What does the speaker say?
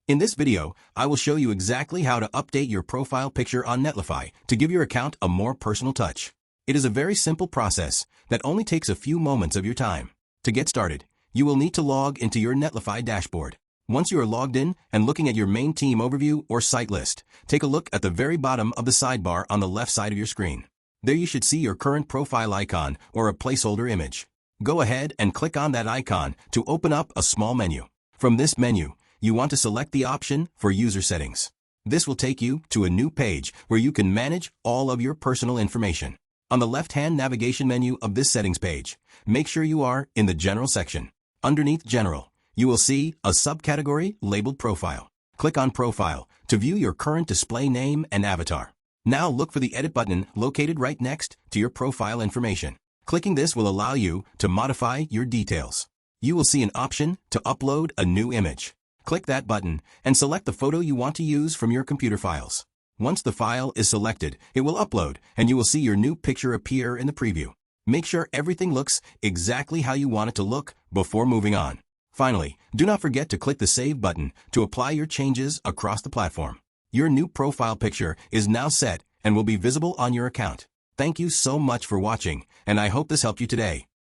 In this video, I will show you exactly how to update your profile picture on Netlify to give your account a more personal touch. It is a very simple process that only takes a few moments of your time. To get started, you will need to log into your Netlify dashboard. Once you are logged in and looking at your main team overview or site list, take a look at the very bottom of the sidebar on the left side of your screen. There you should see your current profile icon or a placeholder image. Go ahead and click on that icon to open up a small menu. From this menu, you want to select the option for user settings. This will take you to a new page where you can manage all of your personal information. On the left-hand navigation menu of this settings page, make sure you are in the General section. Underneath General, you will see a subcategory labeled Profile. Click on Profile to view your current display name and avatar. Now look for the Edit button located right next to your profile information. Clicking this will allow you to modify your details. You will see an option to upload a new image. Click that button and select the photo you want to use from your computer files. Once the file is selected, it will upload and you will see your new picture appear in the preview. Make sure everything looks exactly how you want it to look before moving on. Finally, do not forget to click the Save button to apply your changes across the platform. Your new profile picture is now set and will be visible on your account. Thank you so much for watching, and I hope this helped you today.